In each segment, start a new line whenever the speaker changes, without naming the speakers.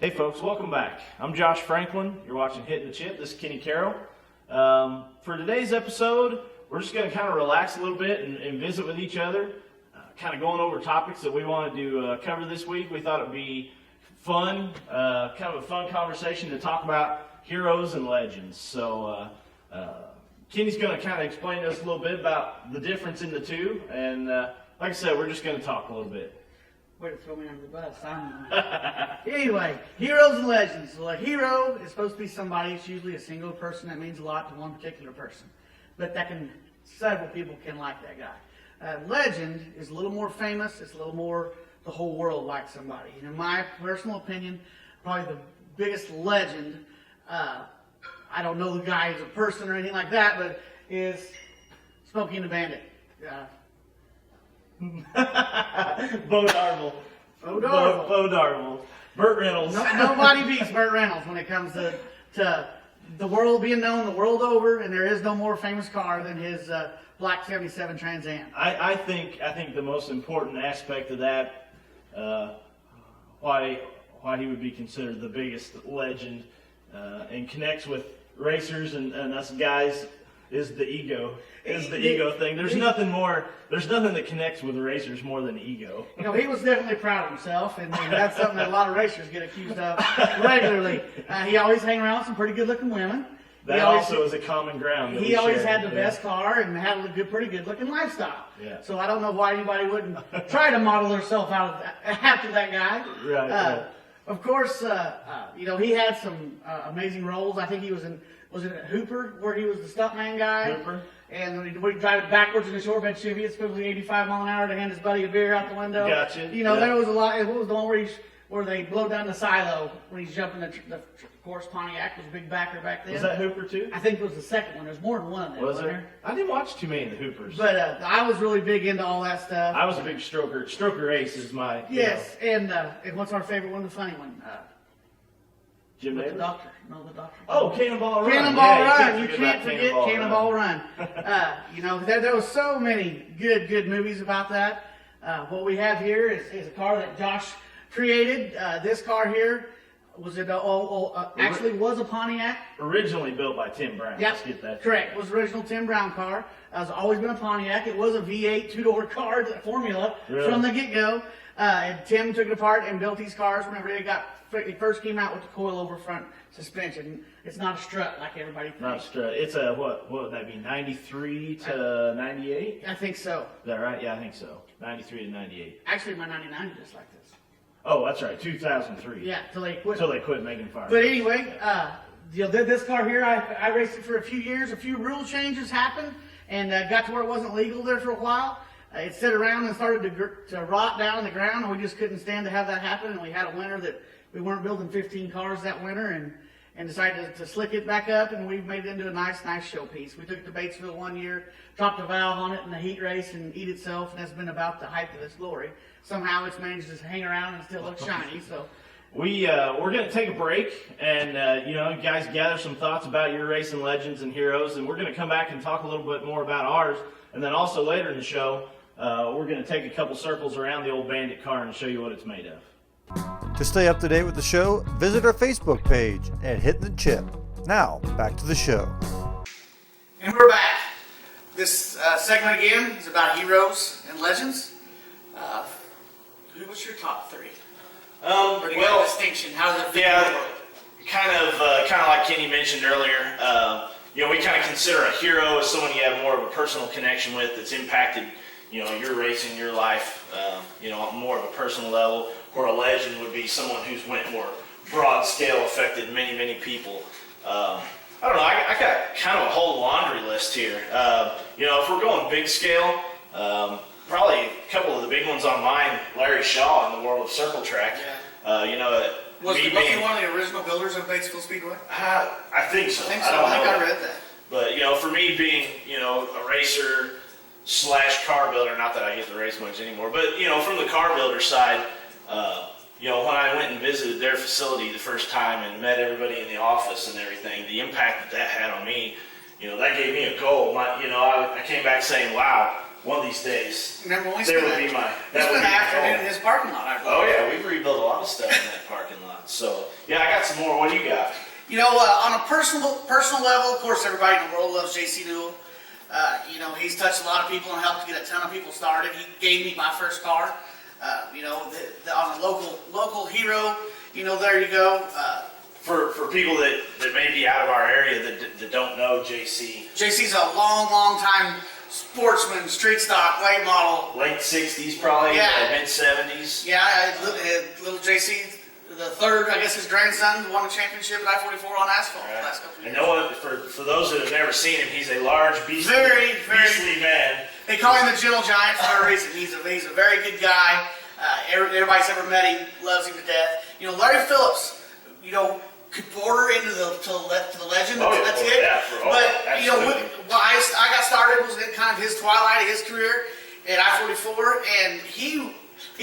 Hey folks, welcome back. I'm Josh Franklin. You're watching Hitting the Chip. This is Kenny Carroll. For today's episode, we're just going to kind of relax a little bit and visit with each other, kind of going over topics that we wanted to cover this week. We thought it would be fun, kind of a fun conversation to talk about heroes and legends. So Kenny's going to kind of explain to us a little bit about the difference in the two, and like I said, we're just going to talk a little bit.
Way to throw me under the bus. Anyway, heroes and legends. Well, a hero is supposed to be somebody. It's usually a single person that means a lot to one particular person. But several people can like that guy. Legend is a little more famous. It's a little more the whole world likes somebody. And in my personal opinion, probably the biggest legend, I don't know the guy as a person or anything like that, but is Smokey and the Bandit.
Bo Darvel. Burt Reynolds.
Nobody beats Burt Reynolds when it comes to the world being known the world over, and there is no more famous car than his black 77 Trans Am.
I think the most important aspect of that, why he would be considered the biggest legend and connects with racers and us guys, is the ego. Ego thing. There's nothing that connects with racers more than ego.
You know, he was definitely proud of himself, and that's something that a lot of racers get accused of regularly. He always hang around with some pretty good-looking women.
That also is a common ground.
He always had the best car and had a pretty good-looking lifestyle.
Yeah.
So I don't know why anybody wouldn't try to model herself after that guy.
Right.
Of course, you know, he had some amazing roles. I think he was in, was it Hooper, where he was the stuntman guy?
Hooper.
And he'd drive backwards in a short bed Chevy at supposedly 85 mile an hour to hand his buddy a beer out the window.
Gotcha.
You know,
yeah.
There was a lot. What was the one where they blow down the silo when he's jumping the course Pontiac was a big backer back then.
Was that Hooper too?
I think it was the second one. There's more than one of them.
Was there? I didn't watch too many of the Hoopers.
But I was really big into all that stuff.
I was a big stroker. Stroker Ace is my.
Yes, and what's our favorite one? The funny one.
Jim Davis?
The Doctor. No, the Doctor.
Oh, Cannonball Run.
Cannonball Run. You can't forget Cannonball Run. You know, there was so many good movies about that. What we have here is a car that Josh created. This car here actually was a Pontiac.
Originally built by Tim Brown.
Yep,
Let's get that.
Correct. It was original Tim Brown car. It's always been a Pontiac. It was a V8 two-door car formula from the get-go. And Tim took it apart and built these cars whenever they first came out with the coil-over front suspension. It's not a strut like everybody thinks.
Not a strut. It's a, what would that be, 93 to 98?
I think so.
Is that right? Yeah, I think so. 93 to 98.
Actually, my 99 is just like this.
Oh, that's right. 2003.
Yeah, till they quit.
Until they quit making fire.
But anyway, you know, this car here, I raced it for a few years. A few rule changes happened, and got to where it wasn't legal there for a while. It sat around and started to rot down on the ground, and we just couldn't stand to have that happen. And we had a winter that we weren't building 15 cars that winter, and decided to slick it back up, and we've made it into a nice showpiece. We took it to Batesville one year, dropped a valve on it in the heat race, and eat itself, and that's been about the height of its glory. Somehow it's managed to hang around and still look shiny. So
we're going to take a break, and you know, you guys gather some thoughts about your racing legends and heroes, and we're going to come back and talk a little bit more about ours. And then also later in the show, we're going to take a couple circles around the old Bandit car and show you what it's made of.
To stay up to date with the show, visit our Facebook page at Hitting the Chip. Now, back to the show.
And we're back. This segment again is about heroes and legends. What's your top three?
Well,
distinction. How does it fit
yeah,
in the world?
kind of like Kenny mentioned earlier. You know, we kind of consider a hero as someone you have more of a personal connection with that's impacted, you know, your racing, your life, you know, on more of a personal level. Or a legend would be someone who's went more broad scale, affected many people. I don't know, I got kind of a whole laundry list here. You know, if we're going big scale, probably a couple of the big ones on mine, Larry Shaw in the world of circle track.
Yeah.
You know,
was he one of the original builders of Batesville Speedway?
I think so.
I think I read that.
But, you know, for me being, you know, a racer / car builder, not that I get to race much anymore, but, you know, from the car builder side, you know, when I went and visited their facility the first time and met everybody in the office and everything, the impact that had on me, you know, that gave me a goal. You know, I came back saying, wow, one of these days,
Remember when we
there
spent
would be my.
we
That would
spent
be
an
my
afternoon
goal.
in his parking lot, I believe.
Oh yeah, we've rebuilt a lot of stuff in that parking lot. So yeah, I got some more. What do you got?
You know, on a personal level, of course, everybody in the world loves JC Newell. You know, he's touched a lot of people and helped get a ton of people started. He gave me my first car. You know, on a local hero. You know, there you go.
For people that may be out of our area that don't know JC.
JC's a long time sportsman, street stock, late model.
Late 60s probably,
Yeah.
mid 70s.
Yeah, little JC, the third, I guess his grandson won a championship at I-44 on asphalt the last couple of
And
years.
know what? For those that have never seen him, he's a large, beastly man.
They call him the Gentle Giant for a reason. He's a very good guy. Everybody's ever met him loves him to death. You know, Larry Phillips, you know, could border into to the legend.
Oh,
That's
oh,
it.
yeah,
But you know,
absolutely.
I got started was in kind of his twilight of his career at I-44, and he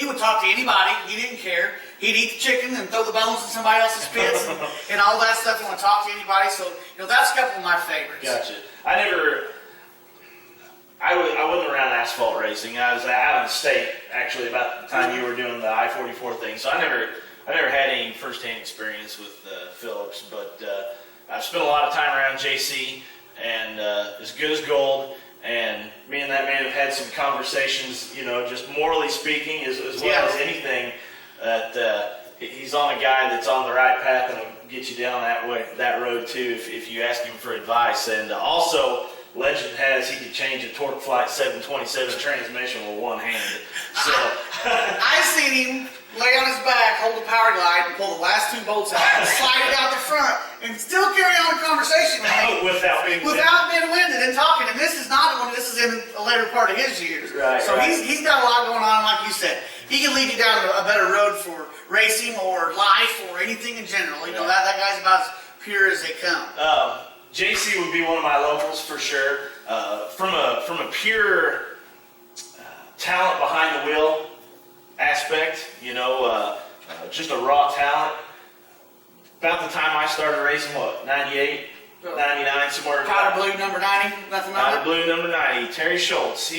would talk to anybody. He didn't care. He'd eat the chicken and throw the bones in somebody else's pits and all that stuff. He would talk to anybody. So you know, that's a couple of my favorites.
Gotcha. I wasn't around asphalt racing. I was out of the state actually about the time you were doing the I-44 thing. So I never had any first-hand experience with Phillips, but I've spent a lot of time around JC, and as good as gold. And me and that man have had some conversations, you know, just morally speaking, as well as anything. That he's on a guy that's on the right path and will get you down that road too, if you ask him for advice. And also, legend has he could change a Torque Flight 727 transmission with one hand. So
I seen him lay on his back, hold the power glide, and pull the last two bolts out, and slide it out the front, and still carry on a conversation with me without being winded and talking. And this is not one. This is in a later part of his years.
Right,
so
right.
he's got a lot going on. Like you said, he can lead you down a better road for racing or life or anything in general. You know, that guy's about as pure as they come.
JC would be one of my locals for sure. From a pure talent behind the wheel aspect, you know, just a raw talent. About the time I started racing, 98, 99, somewhere.
Powder blue number 90, nothing on
Powder
it.
blue number 90, Terry Schultz.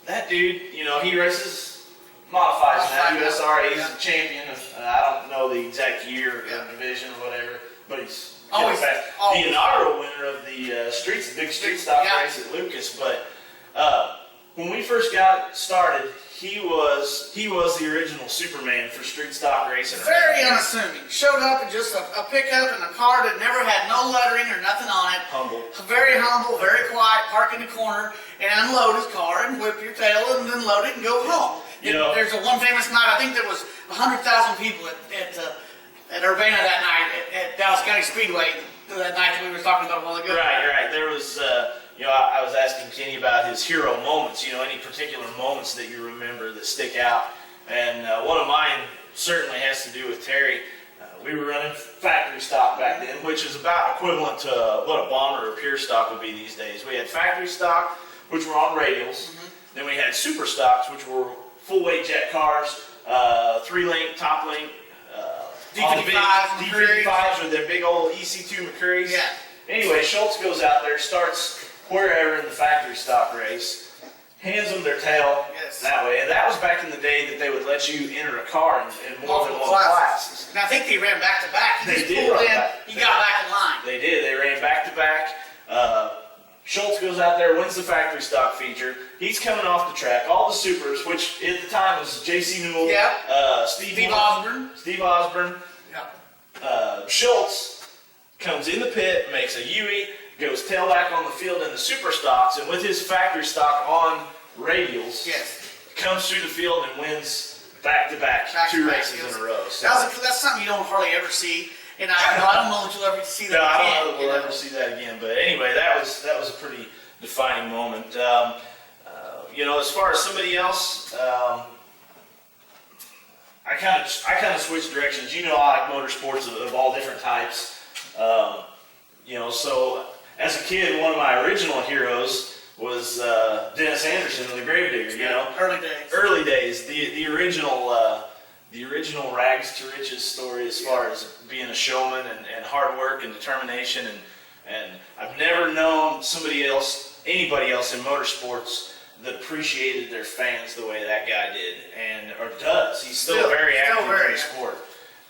That dude, you know, he races modifies now, USR. He's a champion. I don't know the exact year or division or whatever, but he's
Always.
the inaugural winner of the big street stock race at Lucas. But when we first got started, he was the original Superman for street stock racing.
Very unassuming. Showed up in just a pickup and a car that never had no lettering or nothing on it.
Humble.
Very humble, very quiet. Park in the corner and unload his car and whip your tail and then load it and go home.
You know,
there's a one famous night. I think there was 100,000 people at Urbana that night at Dallas County Speedway. That night that we were talking about a while ago.
Right. There was, you know, I was asking Kenny about his hero moments. You know, any particular moments that you remember that stick out. And one of mine certainly has to do with Terry. We were running factory stock back then, which is about equivalent to what a bomber or pure stock would be these days. We had factory stock, which were on radials. Then we had super stocks, which were full-weight jet cars, 3-link, top-link, D55s with their big old EC2 McCurries.
Yeah.
Anyway, Schultz goes out there, starts wherever in the factory stock race, hands them their tail that way. And that was back in the day that they would let you enter a car in more than one classes.
And I think they ran back to back.
They did run back.
He got back in line.
They did. They ran back to back. Schultz goes out there, wins the factory stock feature. He's coming off the track. All the supers, which at the time was J.C. Newell, Steve Osborne. Schultz comes in the pit, makes a U-E, goes tailback on the field in the super stocks, and with his factory stock on radials, comes through the field and wins back-to-back two races in a row. So
that's something you don't hardly ever see. And I don't know that you'll ever see that again.
I don't know that we'll ever see that again. But anyway, that was a pretty defining moment. You know, as far as somebody else, I kind of switched directions. You know, I like motorsports of all different types. You know, so as a kid, one of my original heroes was Dennis Anderson, the Gravedigger. You know, early days, the original rags to riches story as far as being a showman and hard work and determination, and I've never known anybody else in motorsports that appreciated their fans the way that guy did, or does. He's still very active in the sport,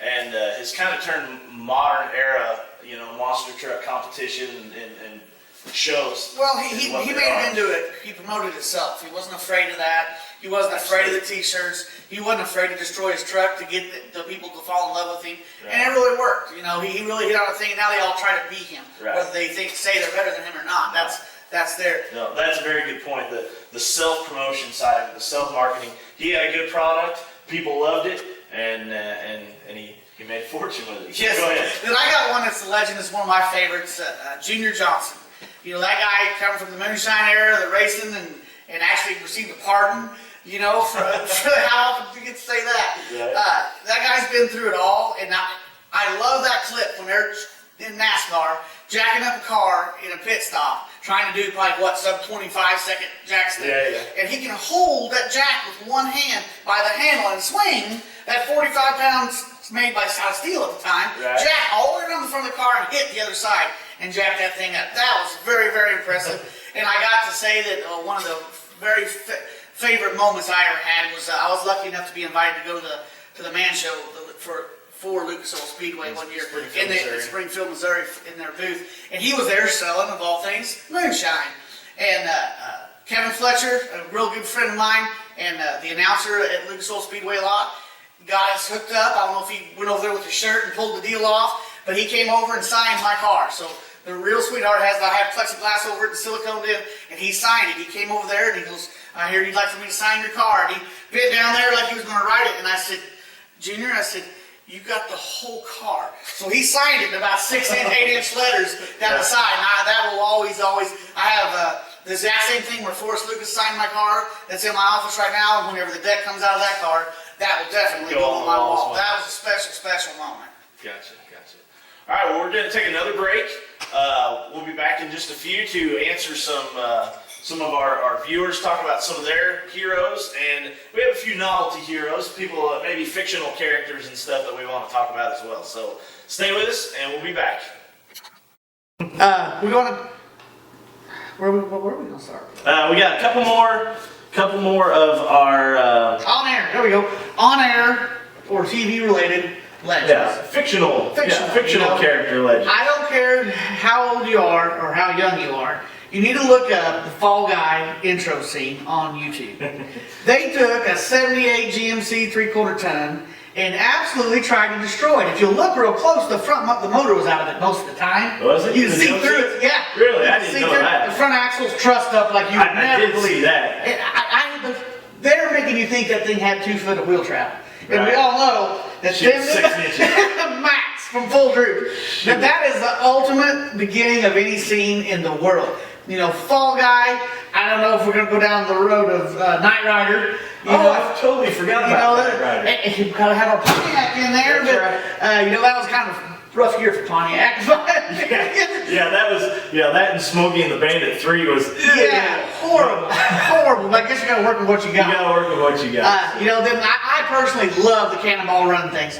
and has kind of turned modern era, monster truck competition and shows.
Well, he made it into it. He promoted himself. He wasn't afraid of that. He wasn't afraid of the T-shirts. He wasn't afraid to destroy his truck to get the people to fall in love with him. Right. And it really worked. He really hit on a thing. Now they all try to beat him, right, whether they say they're better than him or not. That's their.
No, that's a very good point. The self-promotion side of it, the self-marketing. He had a good product. People loved it, and he made a fortune with it.
Yes.
Go ahead.
Then I got one that's a legend. It's one of my favorites. Junior Johnson. That guy coming from the moonshine era, the racing, and actually received a pardon. For how often you get to say that.
Right.
That guy's been through it all, and I love that clip when they're in NASCAR jacking up a car in a pit stop, trying to do probably sub 25-second jack step.
Yeah.
And he can hold that jack with one hand by the handle and swing that 45 pounds made by steel at the time, right, jack all the way around the front of the car and hit the other side and jack that thing up. That was very, very impressive. And I got to say that one of the very favorite moments I ever had was I was lucky enough to be invited to go to the man show for Lucas Oil Speedway one year in Springfield, Missouri, in their booth, and he was there selling, of all things, moonshine. And Kevin Fletcher, a real good friend of mine, and the announcer at Lucas Oil Speedway lot, got us hooked up. I don't know if he went over there with his shirt and pulled the deal off, but he came over and signed my car. So the real sweetheart I have plexiglass over it and siliconed in, and he signed it. He came over there and he goes, "I hear you'd like for me to sign your car." And he bit down there like he was going to write it, and I said, "Junior," I said, "you got the whole car." So he signed it in about 6 and 8 inch letters down the side. And that will always, I have the exact same thing where Forrest Lucas signed my car. That's in my office right now. And whenever the deck comes out of that car, that will definitely go on my wall. That was a special, special moment.
Gotcha. All right, well, we're going to take another break. We'll be back in just a few to answer some of our viewers, talk about some of their heroes, and we have a few novelty heroes, people, maybe fictional characters and stuff that we want to talk about as well. So stay with us, and we'll be back.
We're going to. Where are we going to start?
We got a couple more of our
on air. There we go. On air or TV related legends.
Yeah, fictional character legends.
I don't care how old you are or how young you are. You need to look up the Fall Guy intro scene on YouTube. They took a 78 GMC 3/4 ton and absolutely tried to destroy it. If you look real close, the motor was out of it most of the time.
Was it?
You can see through it. Yeah.
Really? I didn't know that.
The front axle's trussed up like you would never believe.
I did see that.
And they're making you think that thing had 2 foot of wheel travel. And
right,
we all know that
6 inches.
max from full droop. That is the ultimate beginning of any scene in the world. Fall Guy. I don't know if we're going to go down the road of Knight Rider.
I totally forgot about Knight Rider.
And you kind of have a Pontiac in there, but that was kind of rough year for Pontiac.
That and Smokey and the Bandit 3 was
horrible. I guess you got to work with what you got.
You got to work with what you got.
Then I personally love the Cannonball Run things.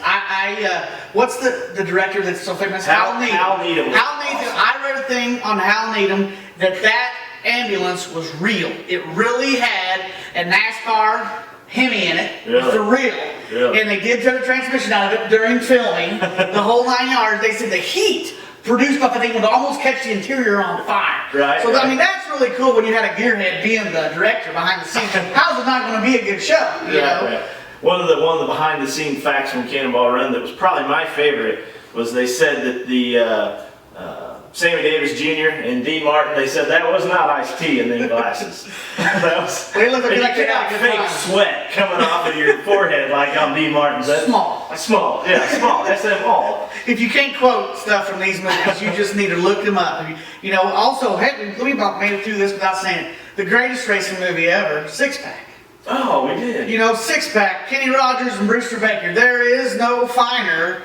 What's the director that's so famous? Hal Needham.
Hal Needham.
I read a thing on Hal Needham that ambulance was real. It really had a NASCAR Hemi in it.
Really?
For real.
Really?
And they did turn the transmission out of it during filming. The whole 9 yards. They said the heat produced by the thing would almost catch the interior on fire.
Right.
So I mean, that's really cool when you had a gearhead being the director behind the scenes. How's it not going to be a good show? You know?
Right. One of the behind the scene facts from Cannonball Run that was probably my favorite was they said that the Sammy Davis Jr. and Dean Martin, they said that was not iced tea in them glasses. That was,
they look like
you
they
got fake sweat coming off of your forehead like on Dean Martin's.
Small.
Small. S-M-all.
If you can't quote stuff from these movies, you just need to look them up. Also, let me made it through this without saying it. The greatest racing movie ever, Six Pack.
Oh, we did.
Six Pack, Kenny Rogers and Brewster Baker. There is no finer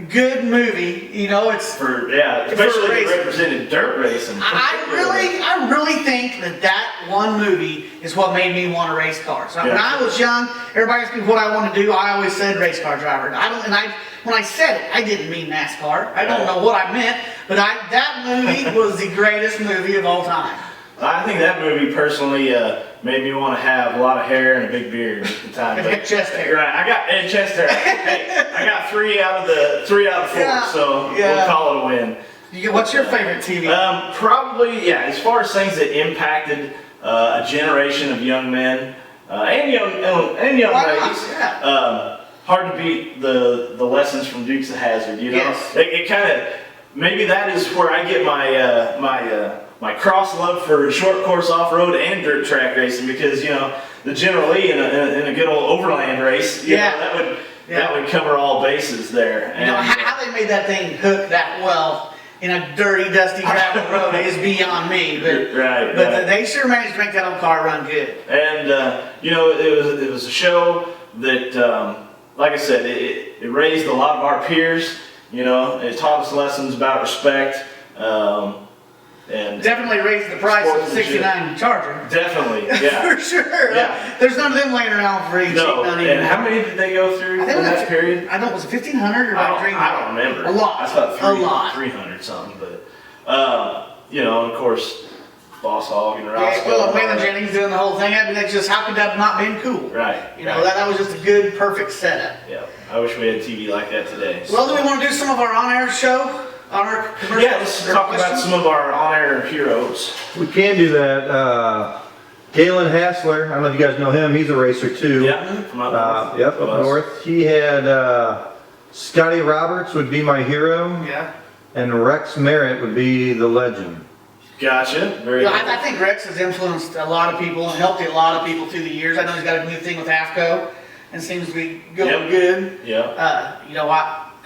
good movie. It's
especially if it represented dirt racing.
I really think that one movie is what made me want to race cars. When I was young, everybody asked me what I want to do. I always said race car driver. When I said it, I didn't mean NASCAR. I don't know what I meant, but that movie was the greatest movie of all time.
I think that movie personally made me want to have a lot of hair and a big beard at the time.
And chest hair.
Right, I got and chest hair. Hey, I got 3 out of the 4,
Yeah,
so
yeah.
we'll call it a win.
What's your favorite TV?
Probably, yeah. As far as things that impacted a generation of young men and young
Why not?
ladies,
Yeah.
hard to beat the lessons from Dukes of Hazzard. You know,
Yes.
it kind of maybe that is where I get my cross love for short course off road and dirt track racing, because the General Lee in a good old overland race, you know, that would cover all bases there. And
How they made that thing hook that well in a dirty, dusty gravel road is beyond me. But
right.
they sure managed to make that old car run good.
And it was a show that, like I said, it raised a lot of our peers. It taught us lessons about respect. And
Definitely raised the price of the
sportsmanship.
69 Charger.
Definitely, yeah.
For sure.
Yeah.
There's none of them laying around for free.
No,
None
and
even.
how many did they go through
I
in
think
that period?
I don't. Was it 1,500 or
I don't remember.
A lot.
I thought
A lot.
300 something, but and of course, Boss Hog and Roscoe.
Yeah, well,
and all
Waylon
that.
Jennings doing the whole thing. I mean, that's just how could that have not been cool?
Right. right.
That was just a good, perfect setup.
Yeah, I wish we had TV like that today.
Well, do we want to do some of our on-air show? On-air commercials?
Yeah, let's talk about
questions?
some of our on-air heroes.
We can do that. Galen Hassler, I don't know if you guys know him, he's a racer too.
Yeah, from up north.
Yep, up north. He had Scotty Roberts would be my hero,
Yeah.
and Rex Merritt would be the legend.
Gotcha. Very
Yeah,
good.
I think Rex has influenced a lot of people and helped a lot of people through the years. I know he's got a new thing with AFCO and seems to be going
Yep.
good.
Yeah.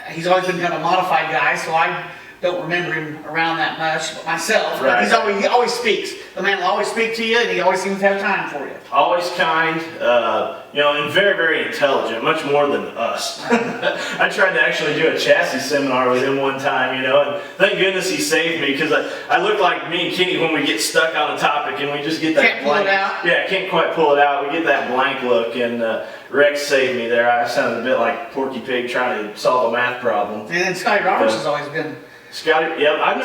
He's always been kind of a modified guy, so I don't remember him around that much myself.
Right.
But he always speaks. The man will always speak to you, and he always seems to have time for you.
Always kind, and very, very intelligent, much more than us. I tried to actually do a chassis seminar with him one time, and thank goodness he saved me, because I look like me and Kenny when we get stuck on a topic and we just get that
Can't pull it
blank.
out?
Yeah, can't quite pull it out. We get that blank look, and Rex saved me there. I sounded a bit like Porky Pig trying to solve a math problem.
And then Scotty Roberts has always been.
Scotty, yep, I've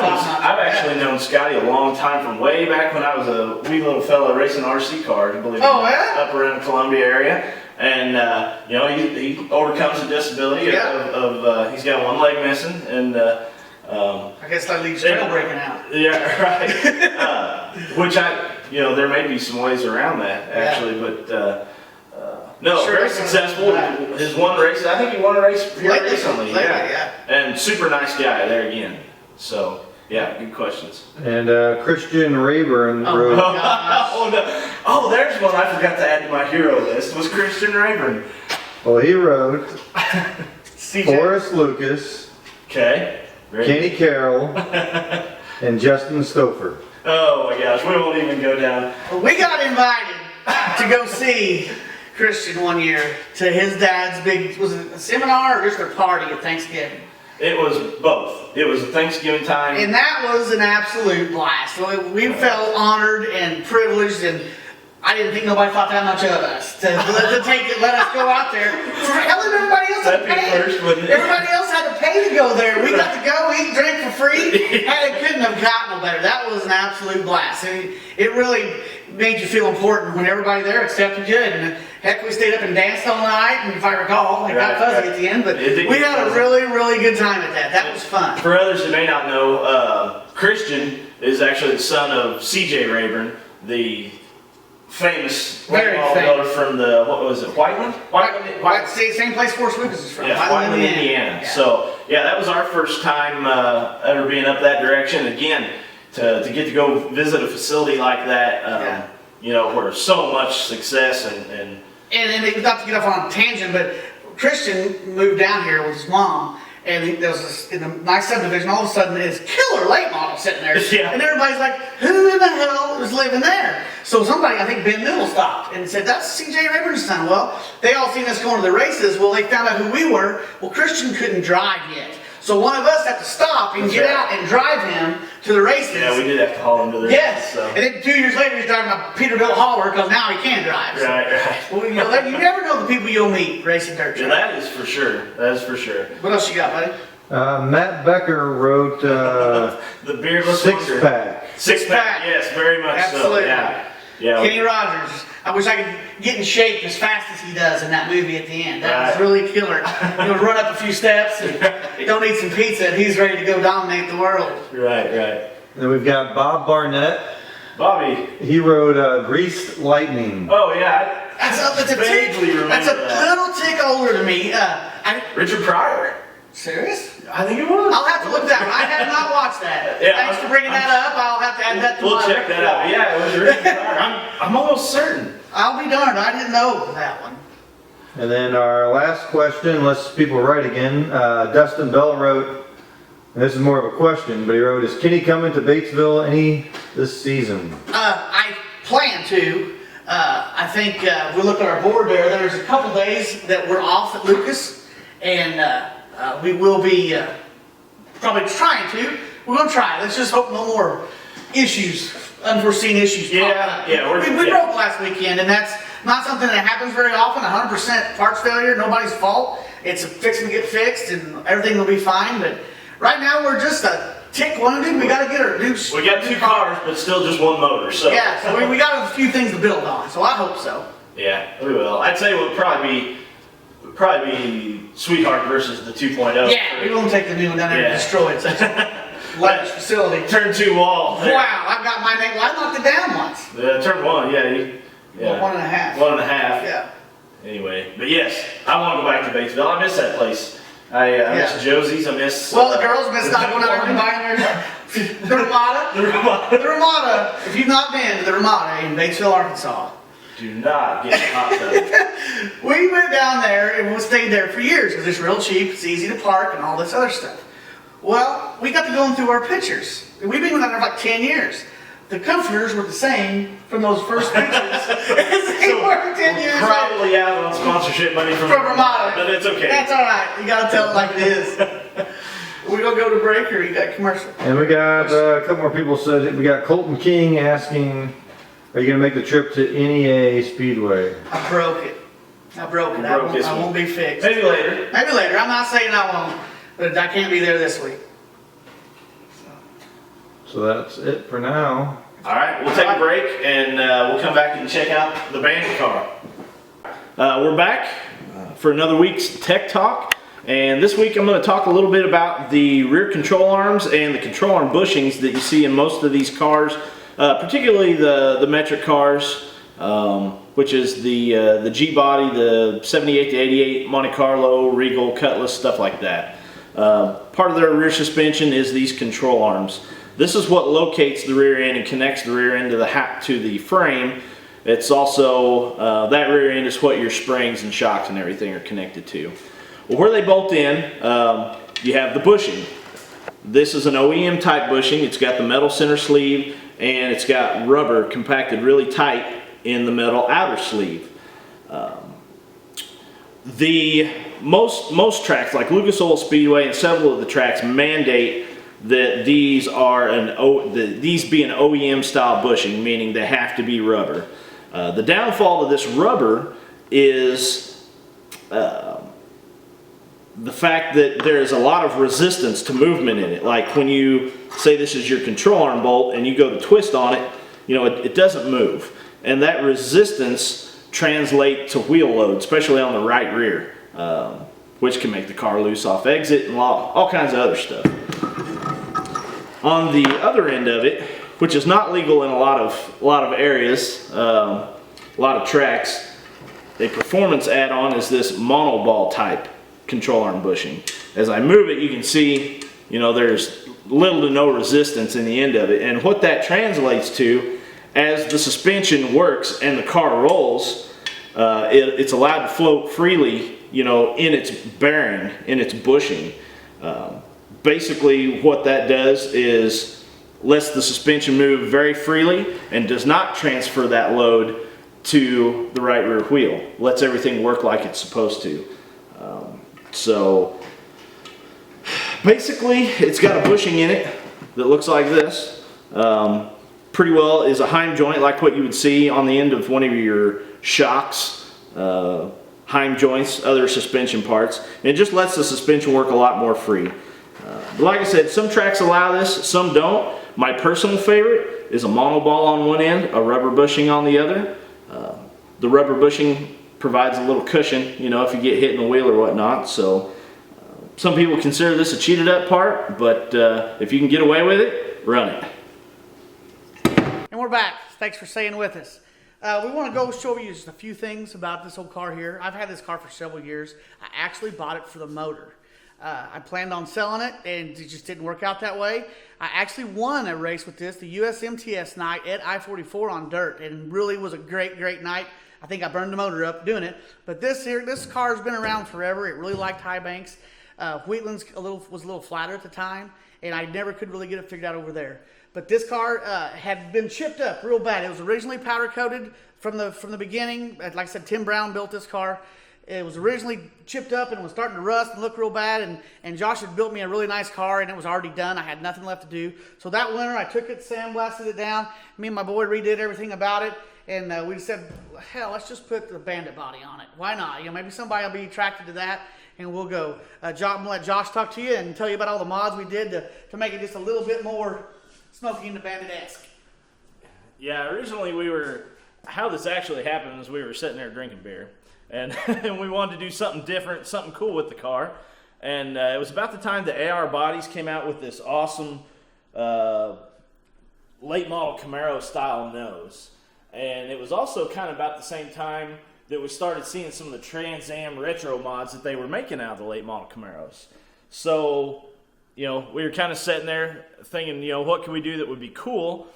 actually known Scotty a long time, from way back when I was a wee little fella racing RC cars, believe it or not,
yeah?
up around the Columbia area. And he overcomes a disability of he's got one leg missing, and
I guess that leaves trail breaking out.
yeah, right. Which there may be some ways around that actually, but. No,
Sure,
very
that's
successful.
right.
His one race, I think he won a race here recently.
Lately, yeah.
And super nice guy there again. So, yeah, good questions.
And Christian Rayburn rode.
Oh, there's one I forgot to add to my hero list, was Christian Rayburn.
Well, he rode
CJ.
Forrest Lucas,
Okay. Great.
Kenny Carroll, and Justin Stouffer.
Oh my gosh, we won't even go down.
We got invited to go see Christian one year to his dad's big, was it a seminar or just a party at Thanksgiving?
It was both. It was a Thanksgiving time.
And that was an absolute blast. We felt honored and privileged, and I didn't think nobody thought that much of us to let us go out there. Hell, everybody else had to
That'd be
pay.
first, wouldn't it?
Everybody else had to pay to go there. We got to go eat, drink for free, and it couldn't have gotten no better. That was an absolute blast. I mean, it really made you feel important when everybody there accepted you. And heck, we stayed up and danced all night, and if I recall, it got fuzzy at the end, but we had a really, really good time at that. That was fun.
For others that may not know, Christian is actually the son of C.J. Rayburn, the famous
Very
late model
famous.
builder from the, what was it, Whiteland?
Same place Forrest Lucas is from.
Yeah, Whiteland, Indiana.
Yeah.
So, yeah, that was our first time ever being up that direction. Again, to get to go visit a facility like that, where so much success and
not to get off on a tangent, but Christian moved down here with his mom, and there was this, in a nice subdivision, all of a sudden there's killer late model sitting there.
Yeah.
And everybody's like, who in the hell is living there? So somebody, I think Ben Newell, stopped and said, that's C.J. Rayburn's son. Well, they all seen us going to the races. Well, they found out who we were. Well, Christian couldn't drive yet. So one of us had to stop and get out and drive him to the races.
yeah, we did have to haul him to the
Yes.
races, so.
And then 2 years later, he's driving a Peterbilt hauler because now he can drive. So,
Right.
well, you never know the people you'll meet racing dirt
Yeah,
track.
that is for sure. That is for sure.
What else you got, buddy?
Matt Becker wrote
The beardless
Six
wonder.
Pack.
Six pack, yes, very much
Absolutely.
so. Yeah. Yeah.
Kenny Rogers. I wish I could get in shape as fast as he does in that movie at the end. That was really killer. He would run up a few steps and don't eat some pizza, and he's ready to go dominate the world.
Right, right.
Then we've got Bob Barnett.
Bobby.
He rode Greased Lightning.
Oh yeah.
That's a
Vaguely
little tick older to me.
Richard Pryor.
Serious?
I think it was.
I'll have to look that one. I have not watched that.
Yeah,
Thanks for bringing that up. I'll have to add that to
We'll
my
check that out. Yeah, it was Richard Pryor. I'm almost certain.
I'll be darned. I didn't know that one.
And then our last question, unless people write again, Dustin Bell wrote, and this is more of a question, but he wrote, is Kenny coming to Batesville any this season?
I plan to. I think we look at our board there. There's a couple days that we're off at Lucas, and we will be probably trying to. We're going to try. Let's just hope no more issues, unforeseen issues pop up.
Yeah.
We broke last weekend, and that's not something that happens very often. 100% parts failure, nobody's fault. It's fixing to get fixed, and everything will be fine. But right now, we're just a tick wounded. We got to get our new.
We got 2 cars, but still just 1 motor. So
yeah, so we got a few things to build on. So I hope so.
Yeah, we will. I'd say we'll probably be Sweetheart versus the 2.0.
Yeah, we won't take the new one down there and destroy it. Such a large facility.
Turn 2 wall. There.
Wow, I've got my name. Well, I knocked it down once.
Turn 1. Yeah.
Well, 1.5.
1.5.
Yeah.
Anyway, but yes, I want to go back to Batesville. I miss that place. I miss Josie's. I miss.
Well, the girls miss not going out there and buying the Ramada. The Ramada. If you've not been to the Ramada in Batesville, Arkansas,
do not get the hot tub.
we went down there and we stayed there for years because it's real cheap. It's easy to park and all this other stuff. Well, we got to going through our pictures. We've been down there for like 10 years. The comforters were the same from those first pictures as they were 10 years later.
Probably out on sponsorship money from
Ramada.
but it's okay.
That's all right. You got to tell it like it is. We gonna go to break or you got commercial?
And we got a couple more people said, we got Colton King asking, are you going to make the trip to NEA Speedway?
I broke it. I won't be fixed.
Maybe later.
Maybe later. I'm not saying I won't, but I can't be there this week.
So that's it for now.
All right, we'll take a break and we'll come back and check out the Bandit Car. We're back for another week's Tech Talk. And this week I'm going to talk a little bit about the rear control arms and the control arm bushings that you see in most of these cars, particularly the metric cars, which is the G-body, the 78 to 88, Monte Carlo, Regal, Cutlass, stuff like that. Part of their rear suspension is these control arms. This is what locates the rear end and connects the rear end to the frame. It's also, that rear end is what your springs and shocks and everything are connected to. Well, where they bolt in, you have the bushing. This is an OEM type bushing. It's got the metal center sleeve and it's got rubber compacted really tight in the metal outer sleeve. Most tracks like Lucas Oil Speedway and several of the tracks mandate that these be an OEM style bushing, meaning they have to be rubber. The downfall of this rubber is the fact that there is a lot of resistance to movement in it. Like when you say this is your control arm bolt and you go to twist on it, it doesn't move. And that resistance translates to wheel load, especially on the right rear, which can make the car loose off exit and all kinds of other stuff. On the other end of it, which is not legal in a lot of areas, a lot of tracks, a performance add-on is this monoball type control arm bushing. As I move it, you can see, there's little to no resistance in the end of it. And what that translates to, as the suspension works and the car rolls, it's allowed to float freely, in its bearing, in its bushing. Basically, what that does is lets the suspension move very freely and does not transfer that load to the right rear wheel. Lets everything work like it's supposed to. So basically, it's got a bushing in it that looks like this. Pretty well is a heim joint, like what you would see on the end of one of your shocks, heim joints, other suspension parts. And it just lets the suspension work a lot more free. But like I said, some tracks allow this, some don't. My personal favorite is a monoball on one end, a rubber bushing on the other. The rubber bushing provides a little cushion, you know, if you get hit in the wheel or whatnot. So some people consider this a cheated up part, but if you can get away with it, run it.
And we're back. Thanks for staying with us. We want to go show you just a few things about this old car here. I've had this car for several years. I actually bought it for the motor. I planned on selling it, and it just didn't work out that way. I actually won a race with this, the USMTS night at I-44 on dirt, and really was a great, great night. I think I burned the motor up doing it. But this car has been around forever. It really liked high banks. Wheatland's was a little flatter at the time, and I never could really get it figured out over there. But this car had been chipped up real bad. It was originally powder coated from the beginning. Like I said, Tim Brown built this car. It was originally chipped up and was starting to rust and look real bad. And Josh had built me a really nice car, and it was already done. I had nothing left to do. So that winter, I took it, sandblasted it down. Me and my boy redid everything about it. And we said, hell, let's just put the Bandit body on it. Why not? You know, maybe somebody will be attracted to that, and we'll go. I'm going to let Josh talk to you and tell you about all the mods we did to make it just a little bit more Smoky and the Bandit-esque.
Yeah, originally how this actually happened is we were sitting there drinking beer, and, and we wanted to do something different, something cool with the car. And it was about the time the AR Bodies came out with this awesome late model Camaro style nose. And it was also kind of about the same time that we started seeing some of the Trans Am retro mods that they were making out of the late model Camaros. So, you know, we were kind of sitting there thinking, you know, what can we do that would be cool?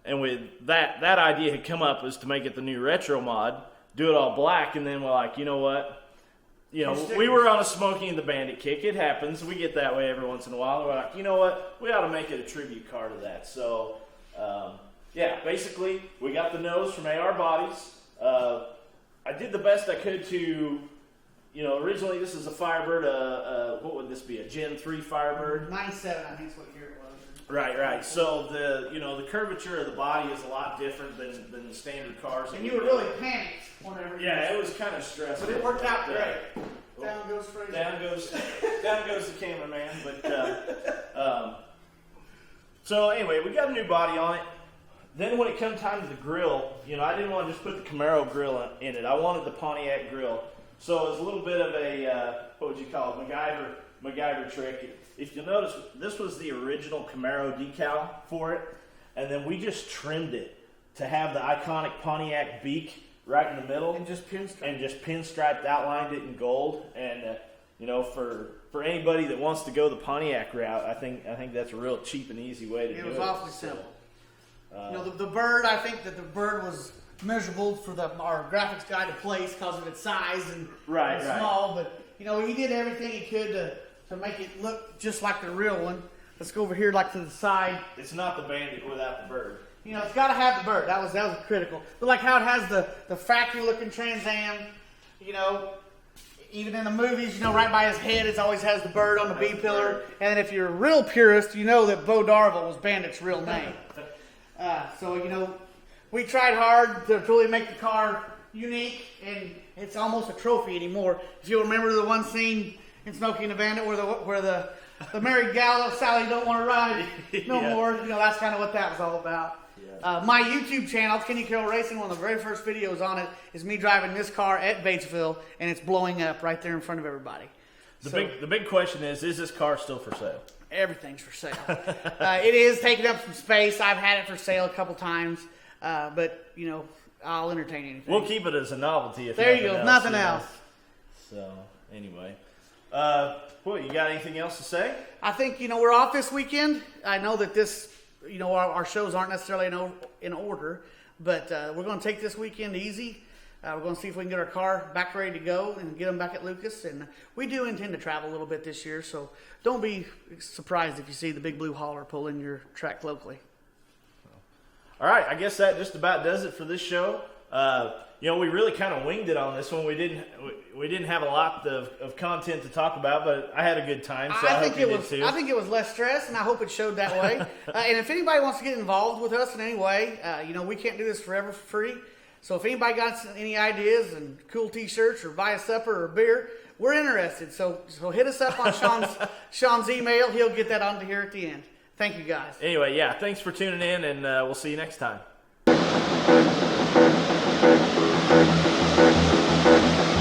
And with that idea had come up was to make it the new retro mod, do it all black, and then we're like, you know what? You know, we were on a Smokey and the Bandit kick. It happens. We get that way every once in a while. We're like, you know what? We ought to make it a tribute car to that. So, yeah, basically, we got the nose from AR Bodies. I did the best I could to, you know, originally this is a Firebird, what would this be, a Gen 3 Firebird?
97, I think is what year it was.
Right. So the curvature of the body is a lot different than the standard cars.
And you were really panicked whenever.
Yeah, it was kind of stressful.
But it worked out great. Down goes Fraser.
Down goes the cameraman. But so anyway, we got a new body on it. Then when it come time to the grill, you know, I didn't want to just put the Camaro grill in it. I wanted the Pontiac grill. So it was a little bit of a, what would you call it, MacGyver trick. If you'll notice, this was the original Camaro decal for it, and then we just trimmed it to have the iconic Pontiac beak right in the middle.
And just
pinstriped, outlined it in gold. And, you know, for anybody that wants to go the Pontiac route, I think that's a real cheap and easy way to do it.
It was awfully simple. You know, the bird, I think that the bird was measurable for our graphics guy to place because of its size and small. But, you know, he did everything he could to make it look just like the real one. Let's go over here, like to the side.
It's not the Bandit without the bird.
You know, it's got to have the bird. That was critical. But like how it has the factory-looking Trans Am, you know, even in the movies, you know, right by his head, it always has the bird on the B-pillar. And if you're a real purist, you know that Bo Darville was Bandit's real name. So, you know, we tried hard to really make the car unique, and it's almost a trophy anymore. If you remember the one scene in Smokey and the Bandit where the married gal, Sally, don't want to ride no more, you know, that's kind of what that was all about. Yeah. My YouTube channel, Kenny Carroll Racing, one of the very first videos on it is me driving this car at Batesville, and it's blowing up right there in front of everybody.
The big question is this car still for sale?
Everything's for sale. It is taking up some space. I've had it for sale a couple times, but, you know, I'll entertain anything.
We'll keep it as a novelty. If
there you go, nothing else.
So, anyway. You got anything else to say?
I think, you know, we're off this weekend. I know that this, you know, our shows aren't necessarily in order, but we're going to take this weekend easy. We're going to see if we can get our car back ready to go and get them back at Lucas. And we do intend to travel a little bit this year, so don't be surprised if you see the Big Blue Hauler pull in your track locally.
All right, I guess that just about does it for this show. You know, we really kind of winged it on this one. We didn't have a lot of content to talk about, but I had a good time, so I hope you did too.
I think it was less stress, and I hope it showed that way. And if anybody wants to get involved with us in any way, you know, we can't do this forever for free. So if anybody got any ideas and cool T-shirts or buy a supper or beer, we're interested. So hit us up on Sean's email. He'll get that onto here at the end. Thank you guys.
Anyway, yeah, thanks for tuning in, and we'll see you next time.